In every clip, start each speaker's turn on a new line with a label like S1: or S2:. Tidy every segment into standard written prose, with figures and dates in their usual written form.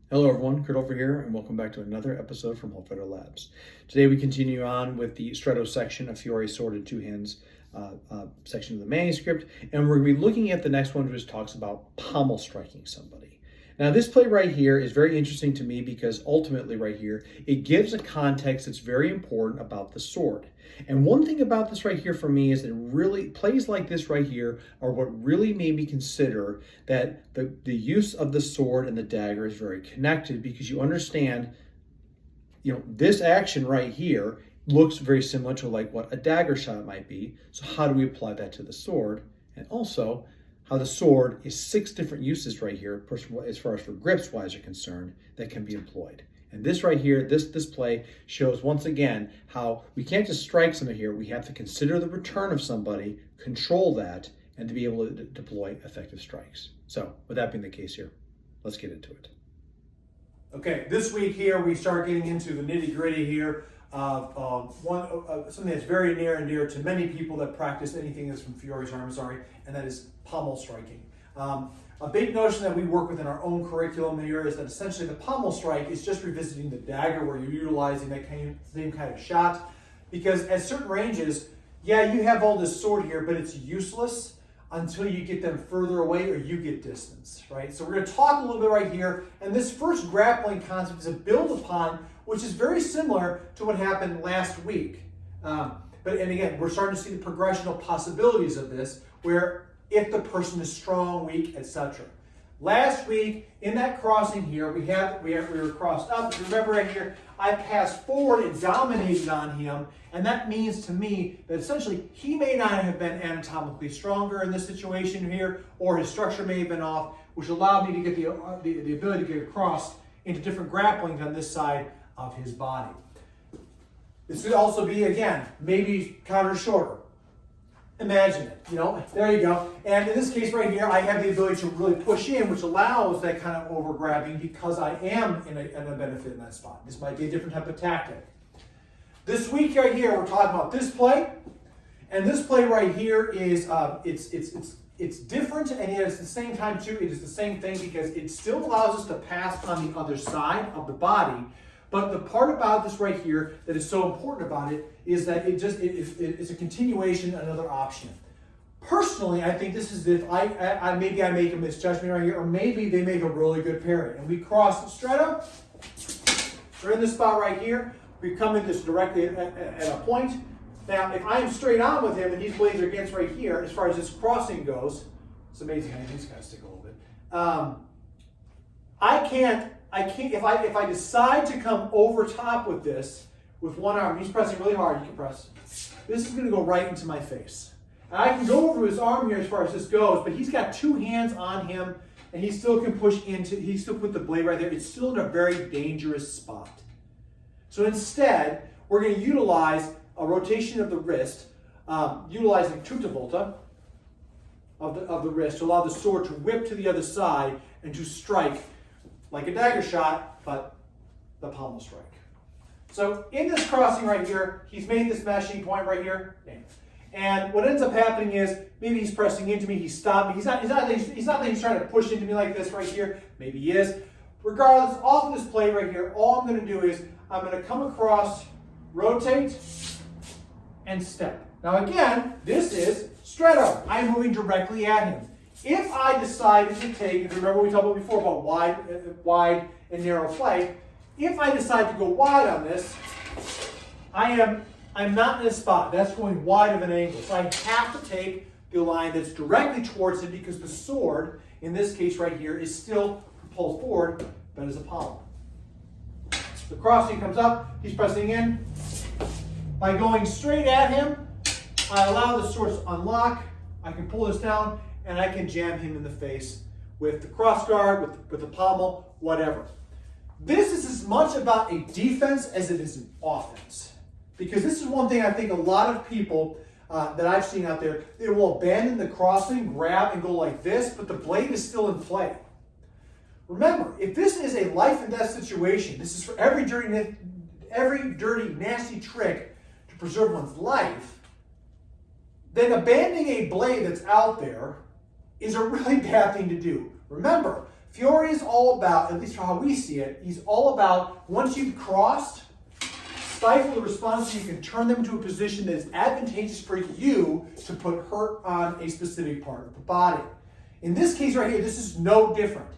S1: Hello everyone, Kurt over here, and welcome back to another episode from Hellfighter Labs. Today we continue on with the Stretto section of Fiore Sword in Two Hands section of the manuscript, and we're going to be looking at the next one, which talks about pommel striking somebody. Now this play right here is very interesting to me because ultimately right here, it gives a context that's very important about the sword. And one thing about this right here for me is that really plays like this right here are what really made me consider that the use of the sword and the dagger is very connected, because you understand, this action right here looks very similar to like what a dagger shot might be. So how do we apply that to the sword? And also how the sword is 6 different uses right here, as far as for grips wise are concerned, that can be employed. And this right here, this play shows once again how we can't just strike somebody here. We have to consider the return of somebody, control that, and to be able to deploy effective strikes. So with that being the case here, let's get into it.
S2: Okay, this week here we start getting into the nitty-gritty here of something that's very near and dear to many people that practice anything that's from Fiore's arm, and that is pommel striking. A big notion that we work with in our own curriculum here is that essentially the pommel strike is just revisiting the dagger, where you're utilizing that same kind of shot, because at certain ranges, yeah, you have all this sword here, but it's useless until you get them further away or you get distance, right? So we're going to talk a little bit right here, and this first grappling concept is a build upon, which is very similar to what happened last week. And again, we're starting to see the progression of possibilities of this, where if the person is strong, weak, etc. Last week, in that crossing here, we were crossed up. If you remember right here, I passed forward and dominated on him, and that means to me that essentially he may not have been anatomically stronger in this situation here, or his structure may have been off, which allowed me to get the ability to get across into different grapplings on this side of his body. This could also be, again, maybe counter shorter. Imagine it, there you go. And in this case right here, I have the ability to really push in, which allows that kind of over grabbing because I am in a benefit in that spot. This might be a different type of tactic. This week right here, we're talking about this play. And this play right here is, it's different, and yet at the same time too, it is the same thing because it still allows us to pass on the other side of the body. But the part about this right here that is so important about it is that it's a continuation, another option. Personally, I think this is if maybe I make a misjudgment right here, or maybe they make a really good parry. And we cross the Stretto. We're in this spot right here. We come in this directly at a point. Now, if I am straight on with him and these blades are against right here, as far as this crossing goes, it's amazing how these guys stick a little bit. I can't, if I decide to come over top with this, with one arm, he's pressing really hard, you can press. This is going to go right into my face. And I can go over his arm here as far as this goes, but he's got 2 hands on him, and he still can push into, he still put the blade right there. It's still in a very dangerous spot. So instead, we're going to utilize a rotation of the wrist, utilizing tutta volta of the wrist to allow the sword to whip to the other side and to strike like a dagger shot, but the pommel strike. So in this crossing right here, he's made this mashing point right here. And what ends up happening is maybe he's pressing into me, he's stopped me. He's not he's trying to push into me like this right here. Maybe he is. Regardless, off of this plate right here, all I'm going to do is I'm going to come across, rotate, and step. Now again, this is Stretto. I'm moving directly at him. If I decided to take, if you remember we talked about before about wide and narrow play, if I decide to go wide on this, I'm not in a spot. That's going wide of an angle. So I have to take the line that's directly towards it because the sword, in this case right here, is still propelled forward, but as a pommel. The crossing comes up, he's pressing in. By going straight at him, I allow the sword to unlock. I can pull this down, and I can jam him in the face with the cross guard, with the pommel, whatever. This is as much about a defense as it is an offense. Because this is one thing I think a lot of people that I've seen out there, they will abandon the crossing, grab, and go like this, but the blade is still in play. Remember, if this is a life and death situation, this is for every dirty, nasty trick to preserve one's life, then abandoning a blade that's out there is a really bad thing to do. Remember, Fiore is all about, at least how we see it, he's all about, once you've crossed, stifle the response so you can turn them to a position that is advantageous for you to put hurt on a specific part of the body. In this case right here, this is no different.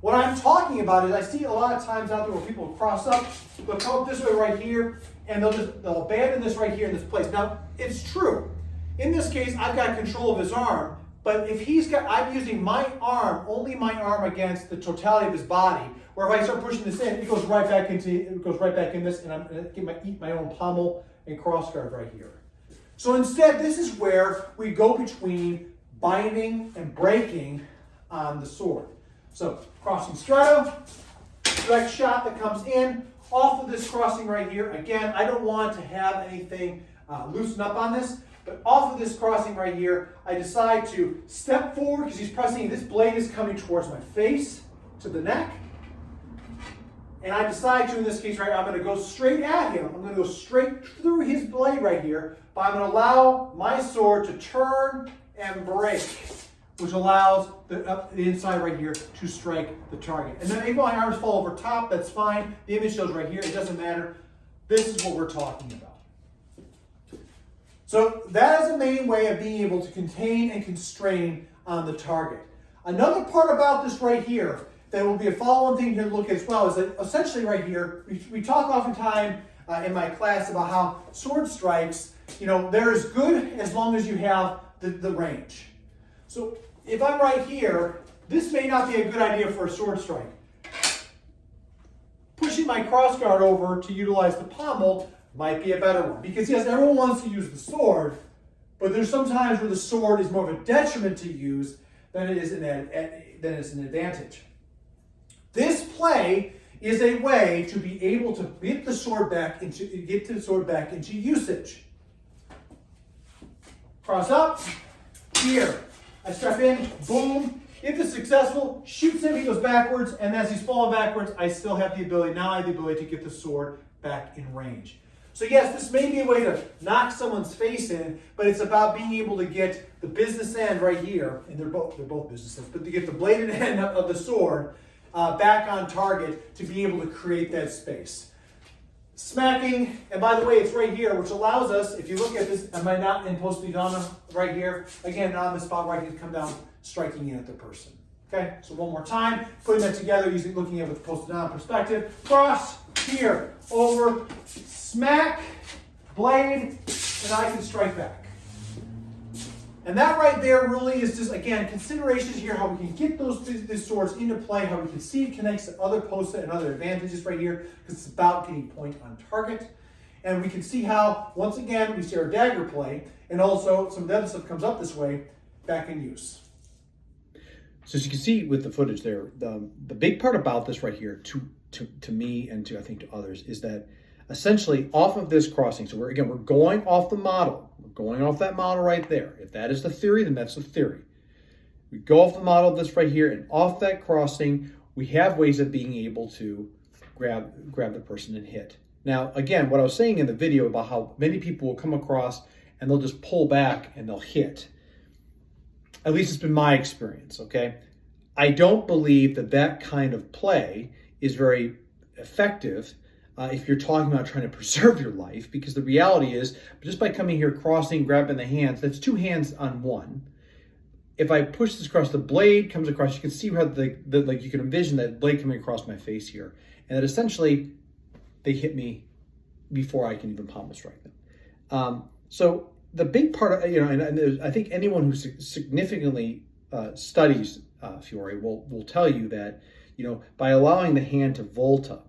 S2: What I'm talking about is I see a lot of times out there where people cross up, they'll come up this way right here, and they'll abandon this right here in this place. Now, it's true. In this case, I've got control of his arm, but if I'm using my arm, only my arm against the totality of his body, where if I start pushing this in, it goes right back in this, and I'm going to eat my own pommel and crossguard right here. So instead, this is where we go between binding and breaking on the sword. So crossing stretto, direct shot that comes in, off of this crossing right here. Again, I don't want to have anything loosen up on this, but off of this crossing right here, I decide to step forward because he's pressing, this blade is coming towards my face, to the neck. And I decide to, in this case, right, I'm going to go straight at him. I'm going to go straight through his blade right here, but I'm going to allow my sword to turn and break, which allows the inside right here to strike the target. And then if my arms fall over top, that's fine. The image shows right here. It doesn't matter. This is what we're talking about. So that is the main way of being able to contain and constrain on the target. Another part about this right here that will be a follow-on thing here to look at as well is that essentially right here, we talk oftentimes in my class about how sword strikes, they're as good as long as you have the range. So if I'm right here, this may not be a good idea for a sword strike. Pushing my crossguard over to utilize the pommel might be a better one. Because yes, everyone wants to use the sword, but there's some times where the sword is more of a detriment to use than it is an advantage. This play is a way to be able to get the sword back into usage. Cross up, here. I step in, boom. If it's successful, shoots him, he goes backwards, and as he's falling backwards, I still have the ability, to get the sword back in range. So yes, this may be a way to knock someone's face in, but it's about being able to get the business end right here, and they're both business ends, but to get the bladed end of the sword back on target to be able to create that space. Smacking, and by the way, it's right here, which allows us, if you look at this, am I not in post-Vidana right here? Again, on the spot where I can come down, striking in at the person. Okay, so one more time, putting that together, looking at it with the post-Vidana perspective. Cross, here, over, smack, blade, and I can strike back. And that right there really is just, again, considerations here, how we can get these swords into play, how we can see it connects to other posta and other advantages right here, because it's about getting point on target. And we can see how, once again, we see our dagger play, and also some of the other stuff comes up this way, back in use.
S1: So as you can see with the footage there, the big part about this right here, to me and to I think to others, is that essentially off of this crossing, so we're going off the model. We're going off that model right there. If that is the theory, then that's the theory. We go off the model of this right here, and off that crossing, we have ways of being able to grab the person and hit. Now, again, what I was saying in the video about how many people will come across and they'll just pull back and they'll hit. At least it's been my experience, okay? I don't believe that kind of play is very effective if you're talking about trying to preserve your life, because the reality is, just by coming here, crossing, grabbing the hands, that's two hands on one. If I push this across, the blade comes across, you can see how like you can envision that blade coming across my face here, and that essentially they hit me before I can even pommel strike them. So the big part, and I think anyone who significantly studies Fiore will tell you that, by allowing the hand to volta,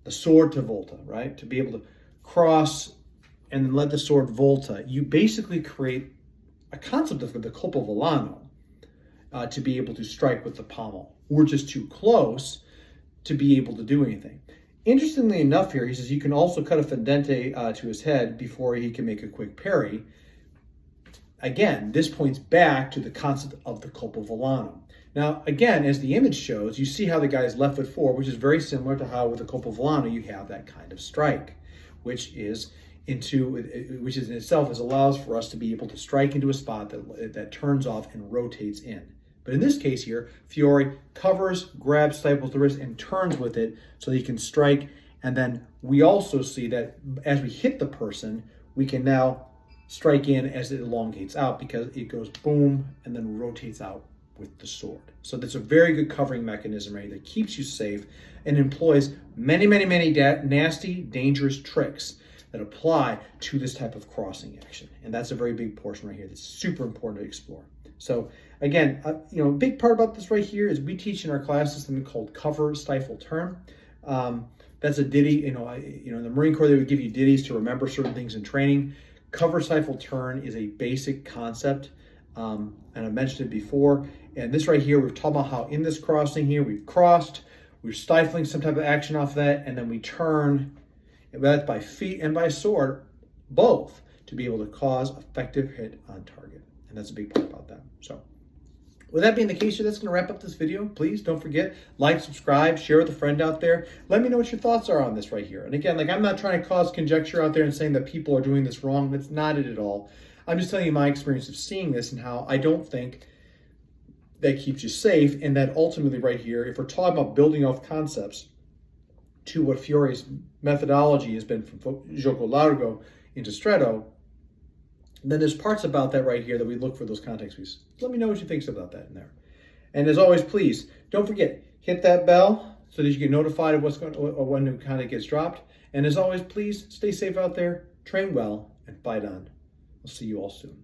S1: the sword to volta, right? To be able to cross and let the sword volta, you basically create a concept of the colpo volano to be able to strike with the pommel. We're just too close to be able to do anything. Interestingly enough here, he says you can also cut a fendente to his head before he can make a quick parry. Again, this points back to the concept of the colpo volano. Now, again, as the image shows, you see how the guy's left foot forward, which is very similar to how with the colpo volano you have that kind of strike, which in itself allows for us to be able to strike into a spot that turns off and rotates in. But in this case here, Fiore covers, grabs, stifles the wrist, and turns with it so that he can strike. And then we also see that as we hit the person, we can now strike in as it elongates out because it goes boom and then rotates out with the sword. So that's a very good covering mechanism, right, that keeps you safe and employs many, many, many nasty, dangerous tricks that apply to this type of crossing action. And that's a very big portion right here that's super important to explore. So again, a big part about this right here is we teach in our classes something called cover, stifle, turn. That's a ditty, in the Marine Corps, they would give you ditties to remember certain things in training. Cover, stifle, turn is a basic concept, and I mentioned it before. And this right here, we've talked about how in this crossing here, we've crossed, we're stifling some type of action off that, and then we turn, and that's by feet and by sword, both, to be able to cause effective hit on target. And that's a big part about that. So with that being the case, that's going to wrap up this video. Please don't forget, like, subscribe, share with a friend out there. Let me know what your thoughts are on this right here. And again, I'm not trying to cause conjecture out there and saying that people are doing this wrong. That's not it at all. I'm just telling you my experience of seeing this and how I don't think that keeps you safe. And that ultimately right here, if we're talking about building off concepts to what Fiore's methodology has been from Gioco Largo into Stretto, then there's parts about that right here that we look for those context pieces. Let me know what you think about that in there. And as always, please don't forget, hit that bell so that you get notified of when new content gets dropped. And as always, please stay safe out there, train well, and fight on. I'll see you all soon.